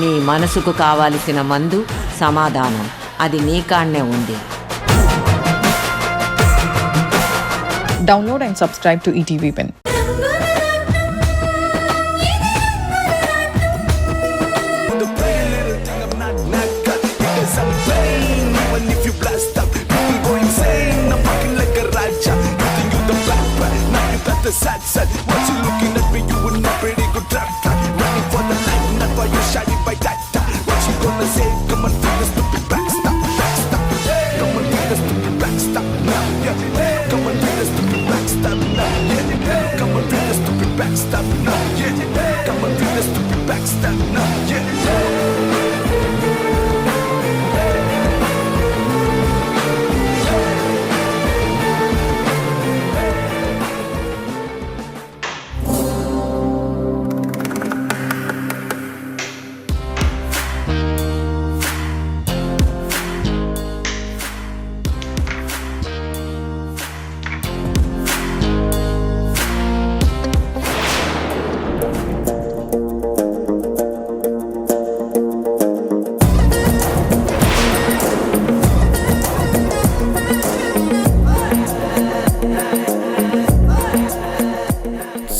నీ మనసుకు కావాల్సిన మందు సమాధానం అది నీ కాడనే ఉంది. Download and subscribe to ETV Pen. Once you looking at me, you will not pretty good track. Running for the light, not for you shining by that. What you gonna say? Come on, feel the stupid backstop, backstop. Come on, feel the stupid backstop now, yeah. Come on, feel the stupid backstop now, yeah. Come on, feel the stupid backstop now, yeah. Come on, feel the stupid backstop now, yeah.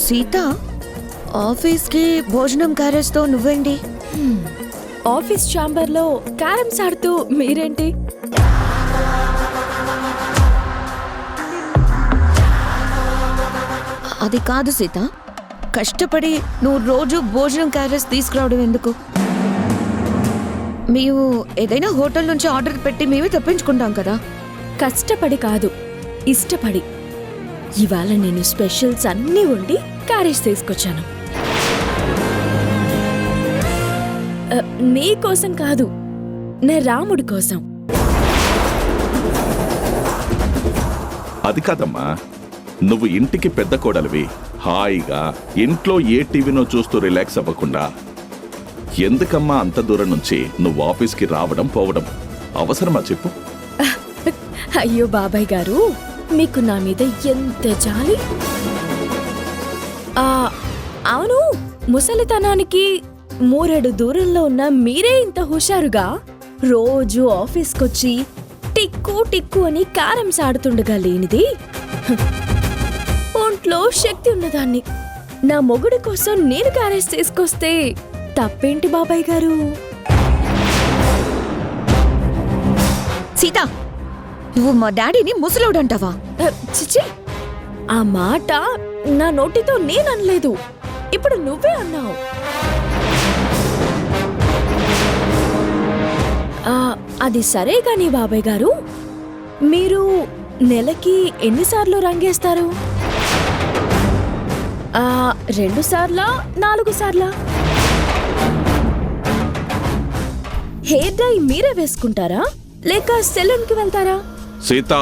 Sita, ఆఫీస్కి భోజనం క్యారేజ్తో నువ్వేంటి? Office ఛాంబర్లో carroms ఆడుతూ మీరేంటి? అది కాదు సీత, కష్టపడి నువ్వు రోజు భోజనం క్యారేజ్ తీసుకురావడం ఎందుకు? మేము ఏదైనా హోటల్ నుంచి ఆర్డర్ పెట్టి మేమే తప్పించుకుంటాం కదా. కష్టపడి కాదు, ఇష్టపడి. ఇవాళ నేను స్పెషల్స్ అన్నీ వండి క్యారేజ్ తీసుకొచ్చాను. నీ కోసం కాదు, నా రాముడి కోసం. అది కాదమ్మా, నువ్వు ఇంటికి పెద్ద కోడలివి. హాయిగా ఇంట్లో ఏ టీవీనో చూస్తూ రిలాక్స్ అవ్వకుండా ఎందుకమ్మా అంత దూరం నుంచి నువ్వు ఆఫీస్కి రావడం పోవడం అవసరమా చెప్పు? అయ్యో బాబాయ్ గారు, మీకు నా మీద ఎంత జాలి. అవును, ముసలితనానికి మూరెడు దూరంలో ఉన్న మీరే ఇంత హుషారుగా రోజు ఆఫీస్కొచ్చి టిక్కు టిక్కు అని క్యారమ్స్ ఆడుతుండగా లేనిది. ఒంట్లో శక్తి ఉన్నదాన్ని నా మొగుడి కోసం నేను క్యారేజ్ తీసుకొస్తే తప్పేంటి బాబాయ్ గారు? సీత, నువ్వు మా డాడీని ముసలోడంటావా? చిచి, ఆ మాట నా నోటితో నేననలేదు, ఇప్పుడు నువ్వే అన్నావు. అది సరే గాని బాబాయ్ గారు, మీరు నెలకి ఎన్నిసార్లు రంగేస్తారు? 2 సార్లా 4 సార్లా? హెయిర్ డై మీరే వేసుకుంటారా లేక సెలూన్ కి వెళ్తారా? సీత,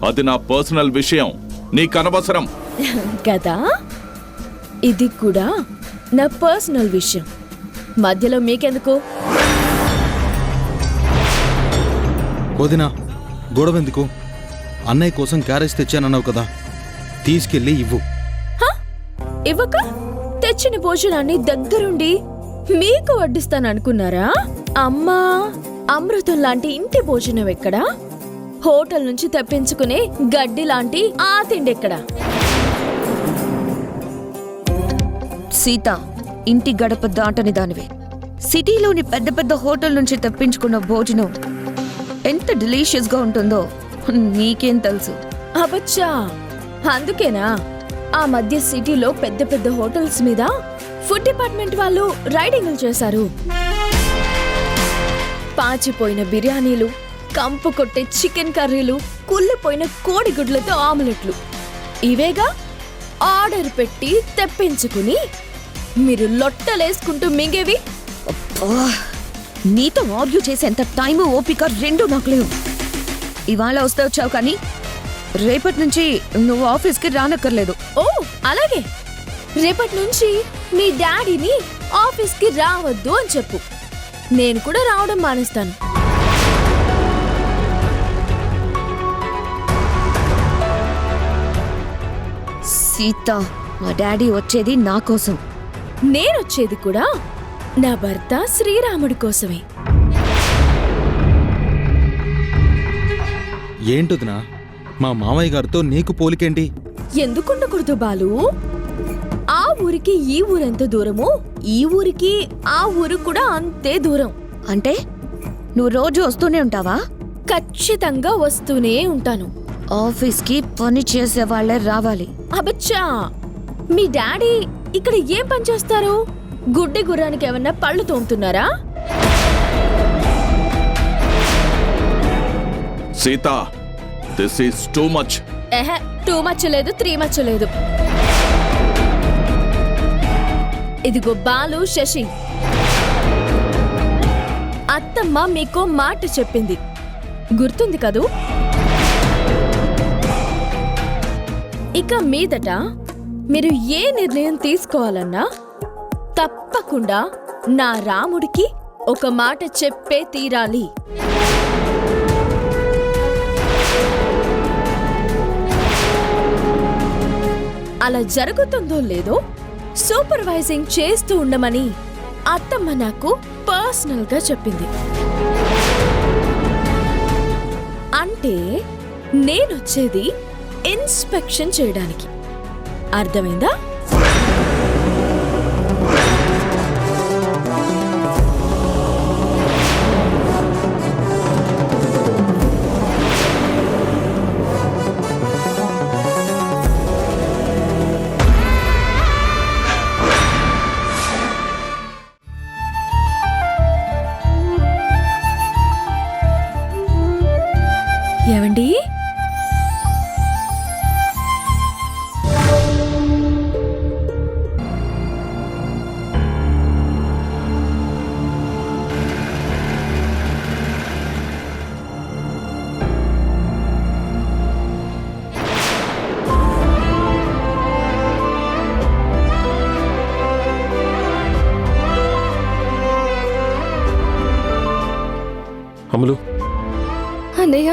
అది నా పర్సనల్ విషయం, నీకనవసరం కదా. ఇది కూడా నా పర్సనల్ విషయం, మధ్యలో మీకెందుకు? వదినా, గొడవెందుకు? అన్నయ్య కోసం క్యారేజ్ తెచ్చానన్నావు కదా, తీసుకెళ్ళి ఇవ్వు. ఇవ్వక తెచ్చిన భోజనాన్ని దగ్గరుండి మీకు వడ్డిస్తాననుకున్నారా? అమ్మా, అమృతం లాంటి ఇంటి భోజనం ఎక్కడా? హోటల్ నుంచి తెప్పించుకునే గడ్డి లాంటి ఆ తిండెక్కడా? సీత, ఇంటి గడప దాటని దానివే. సిటీలోని పెద్ద పెద్ద హోటల్ నుంచి తెప్పించుకున్న భోజనం ఎంత డెలీషియస్ గా ఉంటుందో నీకేం తెలుసు? అవచ్చా, అందుకేనా ఆ మధ్య సిటీలో పెద్ద పెద్ద హోటల్స్ మీద ఫుడ్ డిపార్ట్మెంట్ వాళ్ళు రైడింగ్లు చేశారు. పాచిపోయిన బిర్యానీలు, కంపు కొట్టే చికెన్ కర్రీలు, కుళ్ళిపోయిన కోడిగుడ్లతో ఆమ్లెట్లు, ఇవేగా ఆర్డర్ పెట్టి తెప్పించుకుని మీరు లొట్టలేసుకుంటూ మింగేవి. నీతో ఆర్గ్యూ చేసేంత టైము ఓపిక రెండు నాకు లేవు. ఇవాళ వస్తే వచ్చావు కానీ రేపటి నుంచి నువ్వు ఆఫీస్కి రానక్కర్లేదు. ఓ అలాగే, రేపటి నుంచి మీ డాడీని ఆఫీస్కి రావద్దు అని చెప్పు, నేను కూడా రావడం మానేస్తాను. సీత, మా డాడీ వచ్చేది నా కోసం. నేనొచ్చేది కూడా నా భర్త శ్రీరాముడి కోసమే. ఏంటొదినా, మా మామయ్య గారితో నీకు పోలికేంటి? ఎందుకుండకూడదు బాలు? ఆ ఊరికి ఈ ఊరెంత దూరమో ఈ ఊరికి ఆ ఊరు కూడా అంతే దూరం. అంటే నువ్వు రోజు వస్తూనే ఉంటావా? ఖచ్చితంగా వస్తూనే ఉంటాను. ఆఫీస్కి పని చేసే వాళ్ళే రావాలి. అబచ్చా, మీ డాడీ ఇక్కడ ఏం పని చేస్తారు? గుడ్డి గుర్రానికి ఏమన్నా పళ్ళు తోముతున్నారా? Sita, this is too much. ఎహె, 2 మచ్ లేదు, 3 మచ్ లేదు. ఇదిగో బాలు, శశి, అత్తమ్మ మీకో మాట చెప్పింది, గుర్తుంది కదూ? ఇక మీదట మీరు ఏ నిర్ణయం తీసుకోవాలన్నా తప్పకుండా నా రాముడికి ఒక మాట చెప్పే తీరాలి. అలా జరుగుతుందో లేదో సూపర్వైజింగ్ చేస్తూ ఉండమని అత్తమ్మ నాకు పర్సనల్ గా చెప్పింది. అంటే నేనొచ్చేది ఇన్స్పెక్షన్ చేయడానికి. అర్థమైందా? ఏవండి, అమలు, అన్నయ్య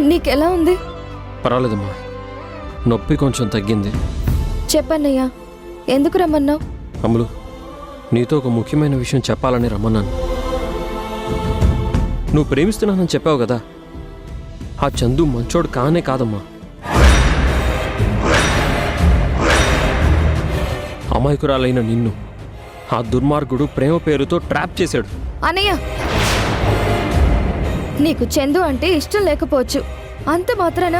నీకెలా ఉంది? పర్వాలేదమ్మా, నొప్పి కొంచెం తగ్గింది. చెప్పన్నయ్యా, ఎందుకు రమ్మన్నావు? అమలు, నీతో ఒక ముఖ్యమైన విషయం చెప్పాలని రమ్మన్నాను. నువ్వు ప్రేమిస్తున్నానని చెప్పావు కదా, ఆ చందు మంచోడు కానే కాదమ్మా. అమాయకురాలైన నిన్ను ఆ దుర్మార్గుడు ప్రేమ పేరుతో ట్రాప్ చేశాడు. అన్నయ్య, నీకు చందు అంటే ఇష్టం లేకపోవచ్చు, అంత మాత్రాన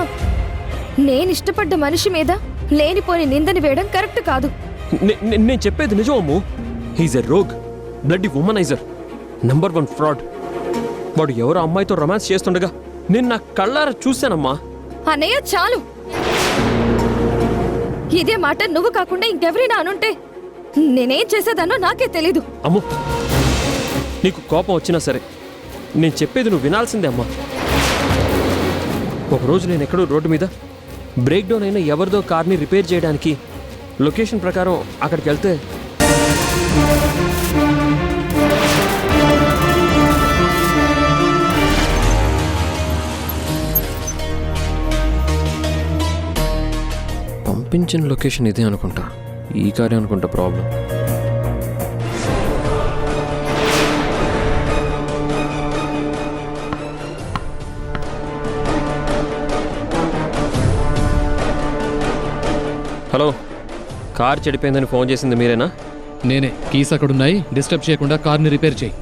నేనిష్టపడ్డ మనిషి మీద లేనిపోని నిందని వేయడం కరెక్ట్ కాదు. నేను చెప్పేది నిజం Ammu. He's a rogue, bloody womaniser, number 1 fraud. వాడు ఎవరో అమ్మాయితో రొమాన్స్ చేస్తుండగా నేను నా కళ్ళారా చూశానమ్మా. అన్నయ్య చాలు, ఇదే మాట నువ్వు కాకుండా ఇంకెవరైనా అనుంటే నేనేం చేసేదానో నాకే తెలీదు. అమ్ము, నీకు కోపం వచ్చినా సరే నేను చెప్పేది నువ్వు వినాల్సిందే అమ్మా. ఒకరోజు నేను ఎక్కడో రోడ్డు మీద బ్రేక్ డౌన్ అయిన ఎవరిదో కార్ని రిపేర్ చేయడానికి లొకేషన్ ప్రకారం అక్కడికి వెళ్తే పంపించిన లొకేషన్ ఇదే అనుకుంటా, ఈ కారే అనుకుంటా ప్రాబ్లం. హలో, కార్ చెడిపోయిందని ఫోన్ చేసింది మీరేనా? నేనే. కీస్ అక్కడున్నాయి, డిస్టర్బ్ చేయకుండా కార్ని రిపేర్ చేయి.